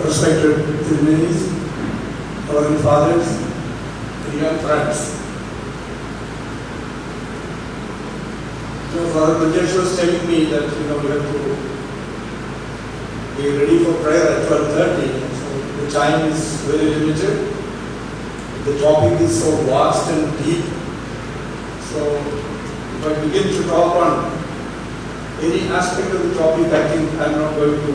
respected Seminaries, Reverend Fathers, dear friends. So Father Rajesh was telling me that we have to be ready for prayer at 12:30. So the time is very limited. The topic is so vast and deep. So if I begin to talk on any aspect of the topic, I think I'm not going to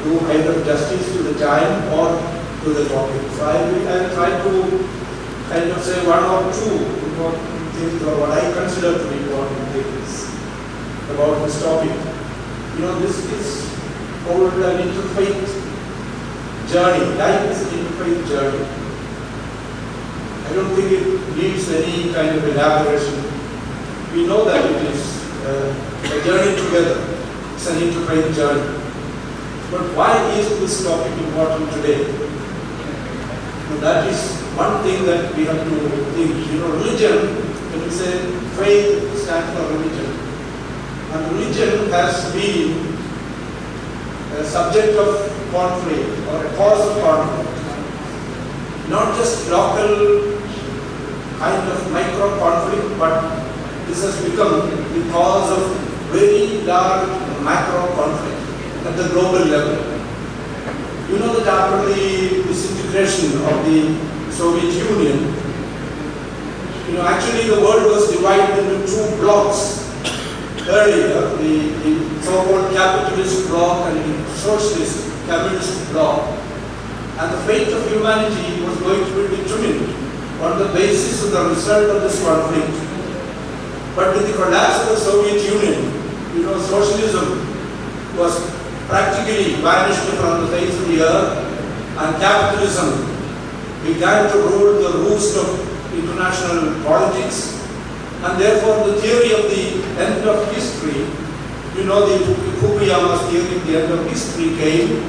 do either justice to the time or to the topic. So I will try to kind of say one or two important things, or what I consider to be important things about this topic. This is called an interfaith journey. Life is an interfaith journey. I don't think it needs any kind of elaboration. We know that it is a journey together. It's an interfaith journey. But why is this topic important today? That is one thing that we have to think. Religion, when we say faith, stands for religion. And religion has been a subject of conflict or a cause of conflict. Not just local kind of micro conflict, but this has become the cause of very large macro conflict at the global level. You know that after the disintegration of the Soviet Union, actually the world was divided into two blocks. Earlier, the so-called capitalist bloc and the socialist communist bloc. And the fate of humanity was going to be determined on the basis of the result of this conflict. But with the collapse of the Soviet Union, socialism was practically vanished from the face of the earth, and capitalism began to rule the roost of international politics. And therefore the theory of the end of history, the Fukuyama's theory of the end of history came,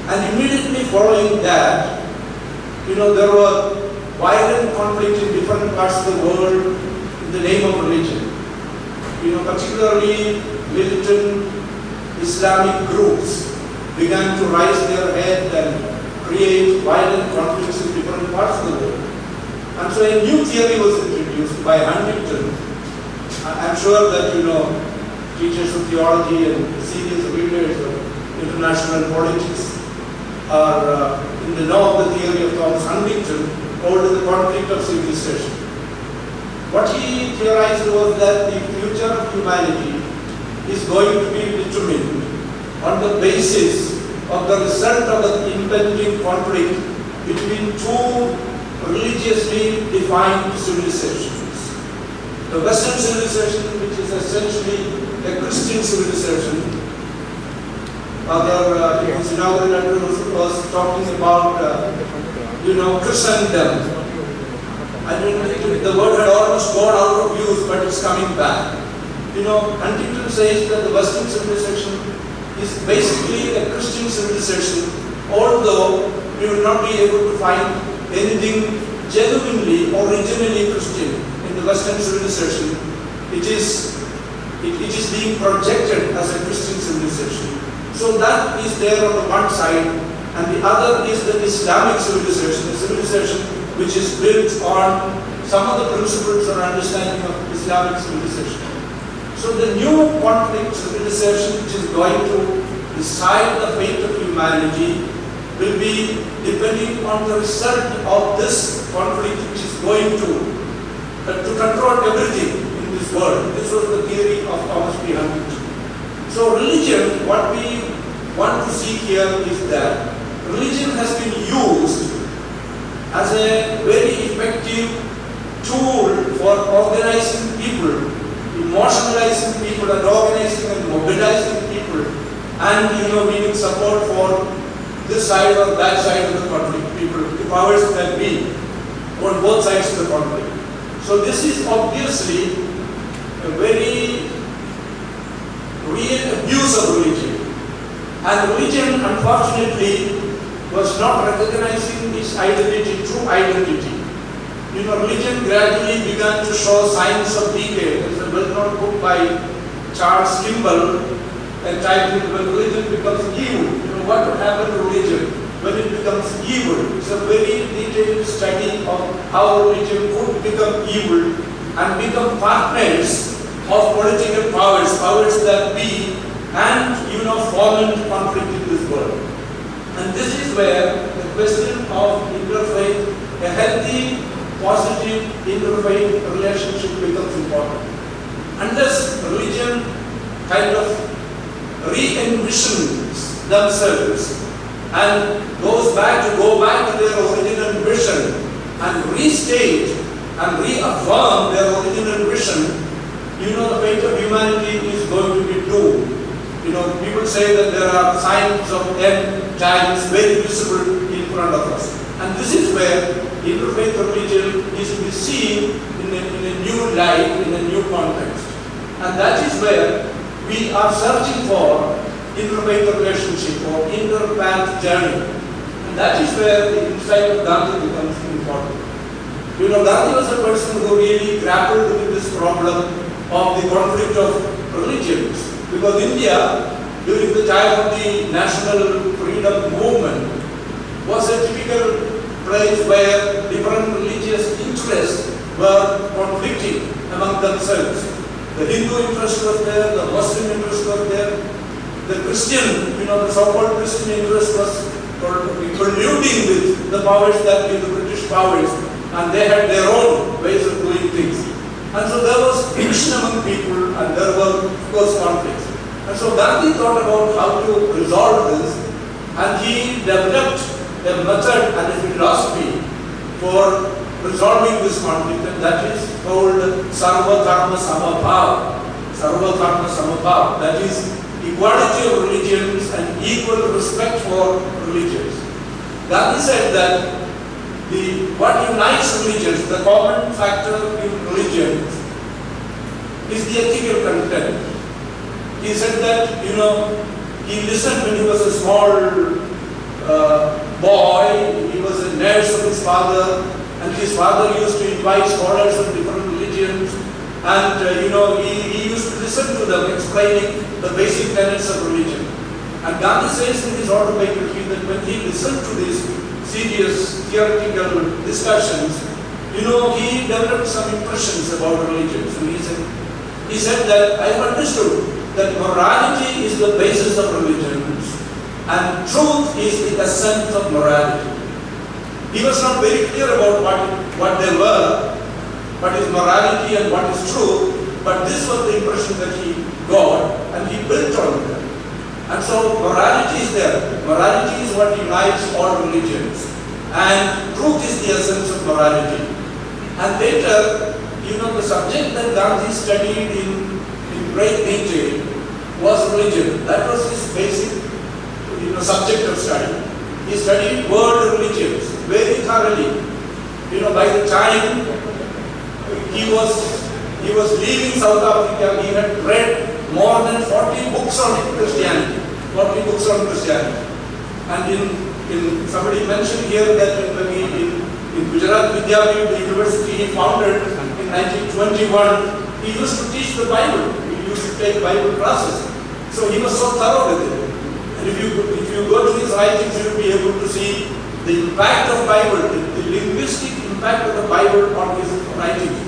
and immediately following that, there were violent conflicts in different parts of the world in the name of religion. Particularly militant Islamic groups began to raise their head and create violent conflicts in different parts of the world. And so a new theory was introduced by Huntington. I'm sure that teachers of theology and serious readers of international politics are in the know of the theory of Thomas Huntington, called the conflict of civilization. What he theorized was that the future of humanity is going to be determined on the basis of the result of the impending conflict between two religiously defined civilizations. The Western civilization, which is essentially a Christian civilization. His inaugural address was talking about, Christendom. I mean, the word had almost gone out of use, but it's coming back. Huntington says that the Western civilization is basically a Christian civilization, although we will not be able to find anything genuinely, originally Christian in the Western civilization. It is being projected as a Christian civilization. So that is there on the one side, and the other is the Islamic civilization, a civilization which is built on some of the principles or understanding of Islamic civilization. So the new conflict civilization which is going to decide the fate of humanity will be depending on the result of this conflict, which is going to control everything in this world. This was the theory of Thomas B. Huntington. So religion, what we want to see here is that religion has been used as a very effective tool for organizing people, emotionalizing people, and organizing and mobilizing people, and meaning support for this side or that side of the conflict. People, the powers that be, on both sides of the conflict. So this is obviously a very real abuse of religion, and religion, unfortunately, was not recognizing its identity, true identity. Religion gradually began to show signs of decay. There's a well-known book by Charles Kimball entitled "When Religion Becomes Evil." What would happen to religion It's a very detailed study of how religion could become evil and become partners of political powers, powers that be, and foment conflict in this world. And this is where the question of interfaith, a healthy, positive interfaith relationship becomes important. Unless religion kind of re-envisions themselves and go back to their original vision and restate and reaffirm their original vision, the fate of humanity is going to be doomed. People say that there are signs of end times very visible in front of us. And this is where interfaith religion is to be seen in a new light, in a new context. And that is where we are searching for interfaith relationship or interpath journey. And that is where the insight of Gandhi becomes important. Gandhi was a person who really grappled with this problem of the conflict of religions. Because India, during the time of the national freedom movement, was a typical place where different religious interests were conflicting among themselves. The Hindu interest was there, the Muslim interest was there, the Christian, the so-called Christian interest was colluding with the powers that be the British powers, and they had their own ways of doing things. And so there was division among people, and there were, of course, conflicts. And so Gandhi thought about how to resolve this, and he developed a method and a philosophy for resolving this conflict, and that is called Sarva Dharma Samabhav. Sarva Dharma Samabhav, that is equality of religions and equal respect for religions. Gandhi said that what unites religions, the common factor in religions, is the ethical content. He said that, he listened when he was a small boy, he was a nurse of his father, and his father used to invite scholars of different religions, and he used to listen to them explaining the basic tenets of religion. And Gandhi says in his autobiography that when he listened to these serious theoretical discussions, he developed some impressions about religions. And he said that I have understood that morality is the basis of religions and truth is the essence of morality. He was not very clear about what they were, what is morality and what is truth, but this was the impression that he got and he built on that. And so morality is there. Morality is what unites all religions. And truth is the essence of morality. And later, the subject that Gandhi studied in great detail was religion. That was his basic subject of study. He studied world religions very thoroughly. By the time he was leaving South Africa, he had read more than 40 books on Christianity. 40 books on Christianity. And somebody mentioned here that in Gujarat Vidyapith, the university he founded in 1921, he used to teach the Bible. He used to take Bible classes. So he was so thorough with it. And if you go to his writings, you will be able to see the impact of Bible, the linguistic impact of the Bible on his writings.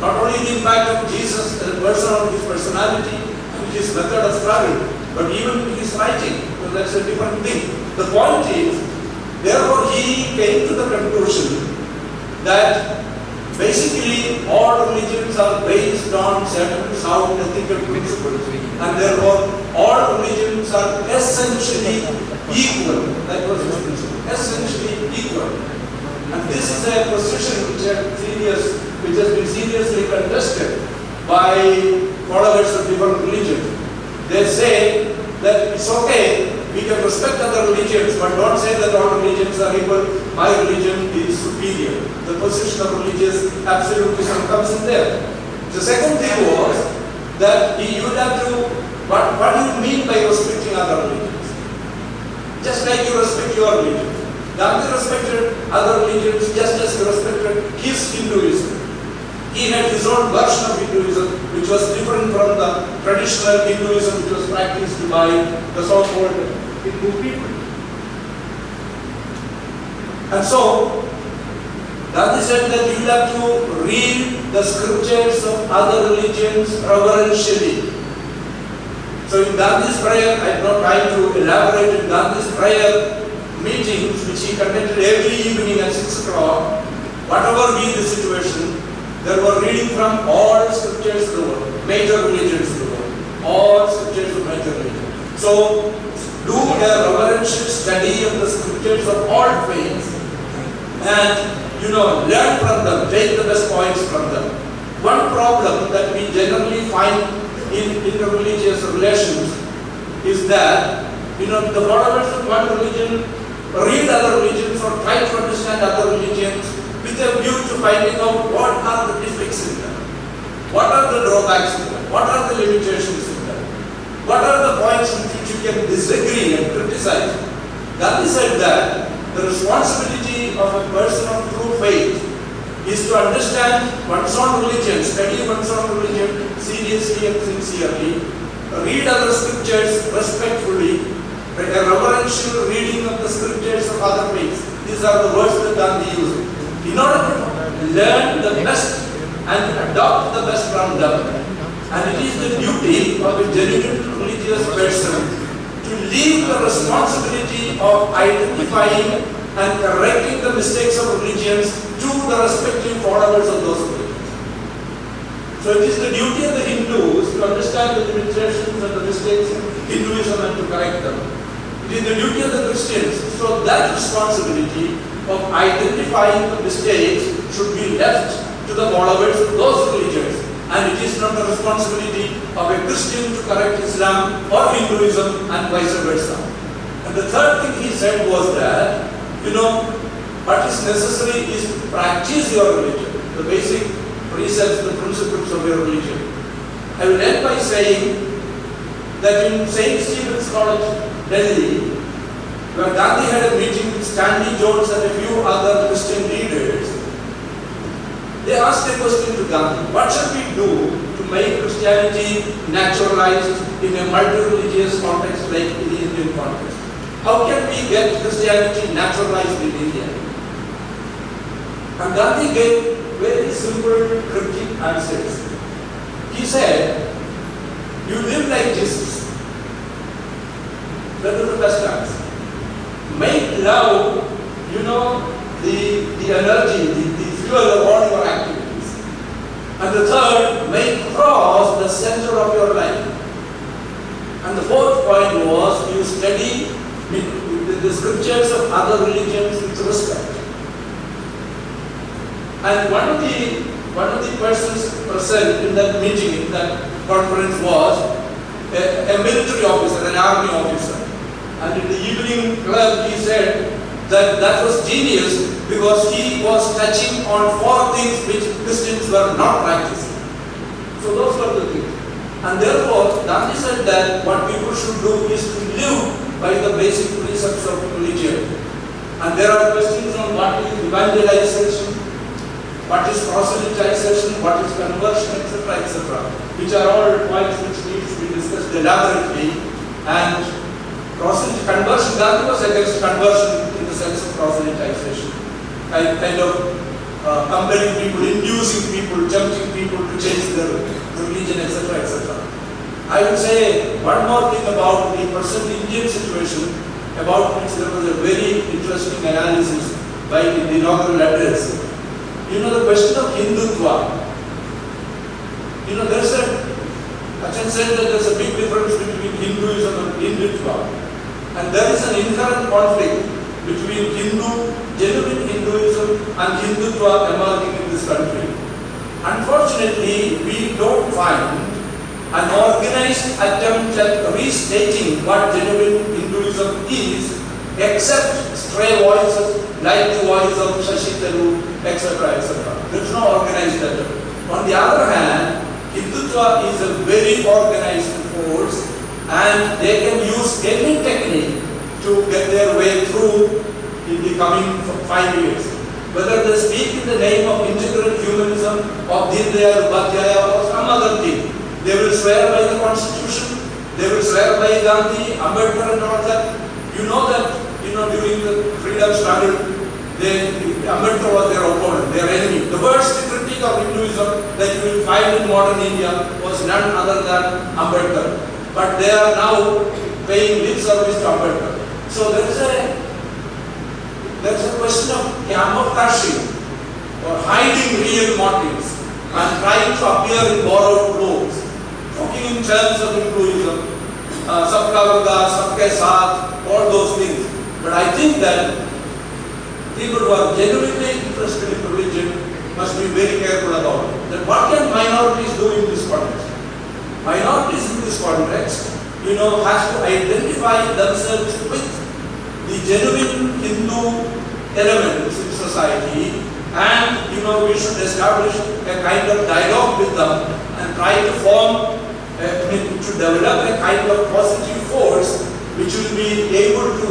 Not only the impact of Jesus as a person on his personality and his method of struggle, but even his writing. So that's a different thing. The point is, therefore he came to the conclusion that basically all religions are based on certain sound ethical principles, and therefore all religions are essentially equal. That was his principle. Essentially equal. And this is a position which has been seriously contested by followers of different religions. They say that it's okay, we can respect other religions, but don't say that all religions are equal. My religion is superior. The position of religious absolutism comes in there. The second thing was that you would have to, what do you mean by respecting other religions? Just like you respect your religion. Gandhi respected other religions just as he respected his Hinduism. He had his own version of Hinduism, which was different from the traditional Hinduism which was practiced by the so-called Hindu people. And so, Gandhi said that you have to read the scriptures of other religions reverentially. So in Gandhi's prayer, I have no time to elaborate in Gandhi's prayer meetings which he conducted every evening at 6 o'clock, whatever be the situation, there were reading from all scriptures of the world, major religions of the world, all scriptures of major religions. So do a reverential study of the scriptures of all faiths and learn from them, take the best points from them. One problem that we generally find in interreligious relations is that the followers of one religion read other religions or try to understand other religions with a view to finding out what are the defects in them, what are the drawbacks in them, what are the limitations in them, what are the points in which you can disagree and criticize. Gandhi said that the responsibility of a person of true faith is to understand one's own religion, study one's own religion seriously and sincerely, read other scriptures respectfully, a reverential reading of the scriptures of other faiths. These are the words that Gandhi used. In order to learn the best and adopt the best from them, and it is the duty of a genuine religious person to leave the responsibility of identifying and correcting the mistakes of religions to the respective followers of those religions. So it is the duty of the Hindus to understand the limitations and the mistakes in Hinduism and to correct them. It is the duty of the Christians. So that responsibility of identifying the mistakes should be left to the followers of those religions. And it is not the responsibility of a Christian to correct Islam or Hinduism and vice versa. And the third thing he said was that, what is necessary is to practice your religion, the basic precepts, the principles of your religion. I will end by saying that in St. Stephen's College, Delhi, where Gandhi had a meeting with Stanley Jones and a few other Christian leaders, they asked a question to Gandhi: what should we do to make Christianity naturalized in a multi-religious context like in the Indian context? How can we get Christianity naturalized in India? And Gandhi gave very simple, cryptic answers. He said, you live like Jesus. That is the best answer. Make love, the energy, the fuel of all your activities. And the third, make cross the center of your life. And the fourth point was, you study the scriptures of other religions with respect. And one of the persons present in that meeting, in that conference, was a military officer, an army officer. And in the evening club, he said that was genius because he was touching on 4 things which Christians were not practicing. So those were the things. And therefore, Gandhi said that what people should do is to live by the basic precepts of religion. And there are questions on what is evangelization, what is proselytization, what is conversion, etc., etc., which are all points which need to be discussed elaborately. And conversion, Gandhi was against conversion in the sense of proselytization, kind of compelling people, inducing people, tempting people to change their religion, etc., etc. I would say one more thing about the present Indian situation, about which there was a very interesting analysis by the inaugural address. The question of Hindutva. There's Achan said that there's a big difference between Hinduism and Hindutva. And there is an inherent conflict between genuine Hinduism and Hindutva emerging in this country. Unfortunately, we don't find an organized attempt at restating what genuine Hinduism is, except stray voices like the voice of Shashi Tharoor, etc., etc. There is no organized attempt. On the other hand, Hindutva is a very organized force, and they can use any technique to get their way through in the coming 5 years. Whether they speak in the name of integral humanism, of Deen Dayal Upadhyaya, or some other thing, they will swear by the constitution, they will swear by Gandhi, Ambedkar and all that. You know that, during the freedom struggle, Ambedkar was their opponent, their enemy. The worst critic of Hinduism that you will find in modern India was none other than Ambedkar. But they are now paying lip service to Ambedkar. So there is a question of camouflaging or hiding real motives and trying to appear in borrowed clothes, talking in terms of Hinduism, sabka vikas, sabke saath, all those things. But I think that people who are genuinely interested in religion must be very careful about it. That what can minorities do in this context? Minorities in this context, has to identify themselves with the genuine Hindu elements in society, and we should establish a kind of dialogue with them and try to form, to develop a kind of positive force which will be able to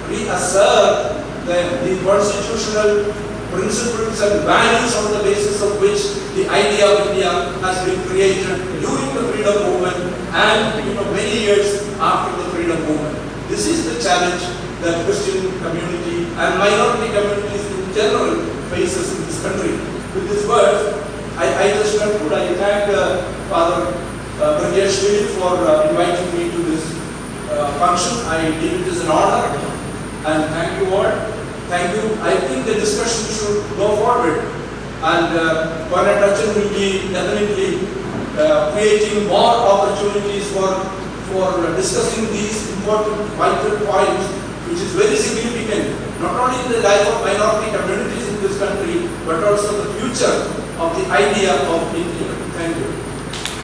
reassert the constitutional principles and values on the basis of which the idea of India has been created during the freedom movement and many years after the freedom movement. This is the challenge that Christian community and minority communities in general faces in this country. With these words, I just conclude. I thank Father Jubilee for inviting me to this function. I deem it as an honor, and thank you all. Thank you. I think the discussion should go forward, and Cornetachan will be definitely creating more opportunities for discussing these important vital points, which is very significant, not only in the life of minority communities in this country, but also the future of the idea of